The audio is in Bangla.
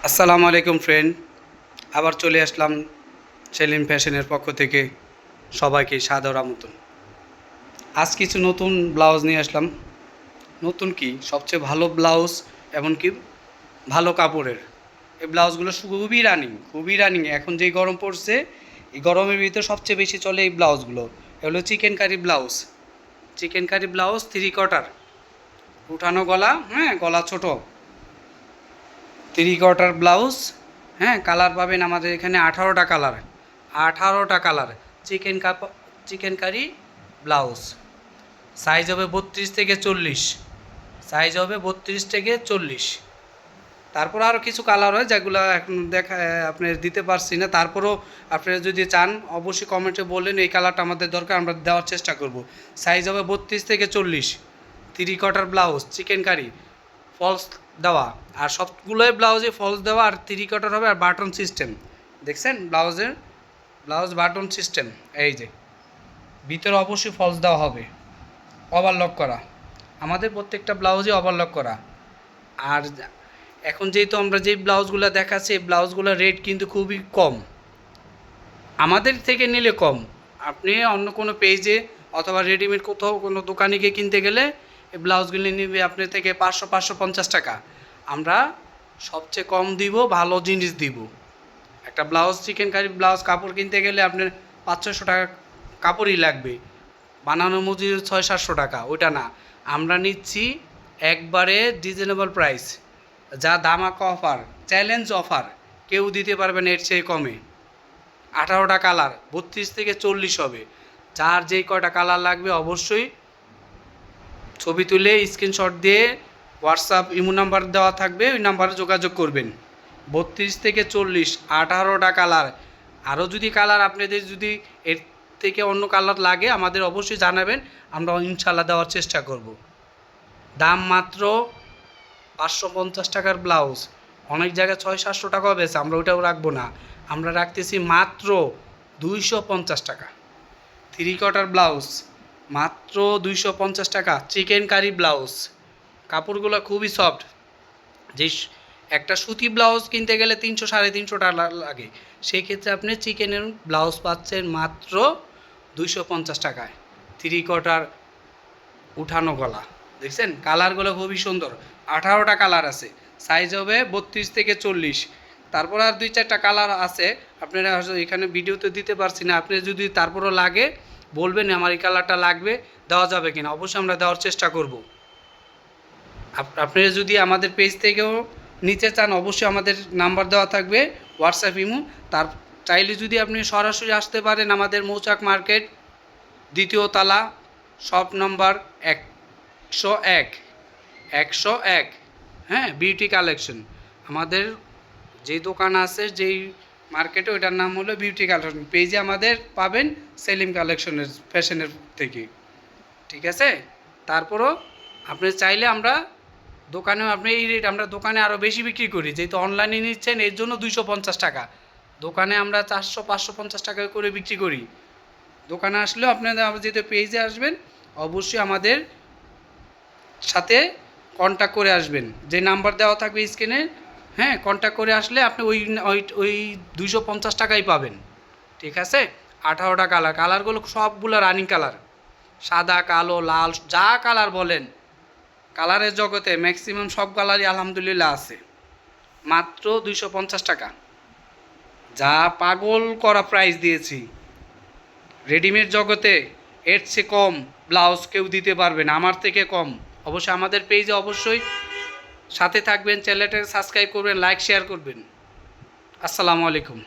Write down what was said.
আসসালামু আলাইকুম ফ্রেন্ড, আবার চলে আসলাম সেলিম ফ্যাশনের পক্ষ থেকে। সবাইকে সাদর আমন্ত্রণ। আজ কিছু নতুন ব্লাউজ নিয়ে আসলাম। নতুন কি, সবচেয়ে ভালো ব্লাউজ, এমনকি ভালো কাপড়ের এই ব্লাউজগুলো খুবই রানিং। এখন যেই গরম পড়ছে, এই গরমের ভিতরে সবচেয়ে বেশি চলে এই ব্লাউজগুলো। এগুলো চিকেন কারি ব্লাউজ 3/4 উঠানো গলা, গলা ছোট, 3/4 ব্লাউজ। কালার পাবেন আমাদের এখানে 18টা colour. Chicken curry blouse size হবে 32 থেকে 40। তারপর আরও কিছু কালার হয় যেগুলো এখন আপনি দিতে পারছি না। তারপরও আপনারা যদি চান অবশ্যই কমেন্টে বললেন এই কালারটা আমাদের দরকার, আমরা দেওয়ার চেষ্টা করব। সাইজ হবে 32 থেকে 40, 3/4 ব্লাউজ চিকেন কারি, ফলস দেওয়া। আর সবগুলোই ব্লাউজে ফলস দেওয়া, আর 3/4 হবে, আর বাটন সিস্টেম। দেখছেন ব্লাউজ বাটন সিস্টেম। এই যে ভিতরে অবশ্যই ফলস দেওয়া হবে, ওভারলক করা। আমাদের প্রত্যেকটা ব্লাউজে ওভারলক করা। আর এখন যেহেতু আমরা যেই ব্লাউজগুলো দেখাচ্ছি, এই ব্লাউজগুলোর রেট কিন্তু খুবই কম, আমাদের থেকে নিলে কম। আপনি অন্য কোনো পেজে অথবা রেডিমেড কোথাও কোনো দোকানে গিয়ে কিনতে গেলে এই ব্লাউজগুলি নেবে আপনার থেকে 500-550 টাকা। আমরা সবচেয়ে কম দিব, ভালো জিনিস দিব। একটা ব্লাউজ চিকেন কারি ব্লাউজ কাপড় কিনতে গেলে আপনার 500-600 টাকা কাপড়ই লাগবে, বানানো মজুরি 600-700 টাকা। ওইটা না, আমরা নিচ্ছি একবারে রিজনেবল প্রাইস, যা ধামাকা অফার, চ্যালেঞ্জ অফার, কেউ দিতে পারবে না এর চেয়ে কমে। 18টা কালার, 32 থেকে 40 হবে। যার যেই কয়টা কালার লাগবে অবশ্যই ছবি তুলে স্ক্রিনশট দিয়ে হোয়াটসঅ্যাপ ইমো নাম্বার দেওয়া থাকবে, ওই নাম্বারে যোগাযোগ করবেন। 32 থেকে 40, 18টা কালার। আরও যদি কালার আপনাদের যদি এর থেকে অন্য কালার লাগে আমাদের অবশ্যই জানাবেন, আমরা ইনশাল্লাহ দেওয়ার চেষ্টা করব। দাম মাত্র 550 টাকার ব্লাউজ, অনেক জায়গায় 600-700 টাকাও বেছে, আমরা ওইটাও রাখবো না। আমরা রাখতেছি মাত্র 250 টাকা। 3/4 ব্লাউজ মাত্র 250 টাকা। চিকেন কারি ব্লাউজ, কাপড়গুলো খুবই সফট। যে একটা সুতি ব্লাউজ কিনতে গেলে 300-350 টাকা লাগে, সেই ক্ষেত্রে আপনি চিকেনের ব্লাউজ পাচ্ছেন মাত্র 250 টাকায়। 3/4 উঠানো গলা, দেখছেন কালারগুলো খুবই সুন্দর। 18টা কালার আছে, সাইজ হবে 32 থেকে 40। তারপর আর 2-4টা কালার আছে, আপনারা এখানে ভিডিওতে দিতে পারছি না। আপনি যদি তারপরও লাগে বলবেন আমার এই কালারটা লাগবে, দেওয়া যাবে কিনা, অবশ্যই আমরা দেওয়ার চেষ্টা করব। আপনারা যদি আমাদের পেজ থেকেও নিতে চান অবশ্যই আমাদের নাম্বার দেওয়া থাকবে, হোয়াটসঅ্যাপ ইমো। তার চাইলে যদি আপনি সরাসরি আসতে পারেন আমাদের মৌচাক মার্কেট, 2য় তলা, শপ নম্বর 101, বিউটি কালেকশন। আমাদের যেই দোকান আছে যেই মার্কেটে, ওইটার নাম হলো বিউটি কালেকশন। পেজে আমাদের পাবেন সেলিম কালেকশনের ফ্যাশনের থেকে, ঠিক আছে। তারপরও আপনি চাইলে আমরা দোকানেও, আপনি এই রেট আমরা দোকানে আরও বেশি বিক্রি করি, যেহেতু অনলাইনে নিচ্ছেন এর জন্য 250 টাকা। দোকানে আমরা 400-550 টাকা করে বিক্রি করি। দোকানে আসলেও আপনাদের যেহেতু পেজে আসবেন অবশ্যই আমাদের সাথে কন্ট্যাক্ট করে আসবেন, যে নাম্বার দেওয়া থাকবে স্ক্রিনে। কন্ট্যাক্ট করে আসলে আপনি ওই 250 টাকাই পাবেন, ঠিক আছে। 18টা কালারগুলো সবগুলো রানিং কালার, সাদা, কালো, লাল, যা কালার বলেন, কালারের জগতে ম্যাক্সিমাম সব কালারই আলহামদুলিল্লাহ আছে। মাত্র 250 টাকা, যা পাগল করা প্রাইস দিয়েছি। রেডিমেড জগতে এর চেয়ে কম ব্লাউজ কেউ দিতে পারবে না, আমার থেকে কম। অবশ্যই আমাদের পেজে অবশ্যই সাথে থাকবেন, চ্যানেলটাকে সাবস্ক্রাইব করবেন, লাইক শেয়ার করবেন। আসসালামু আলাইকুম।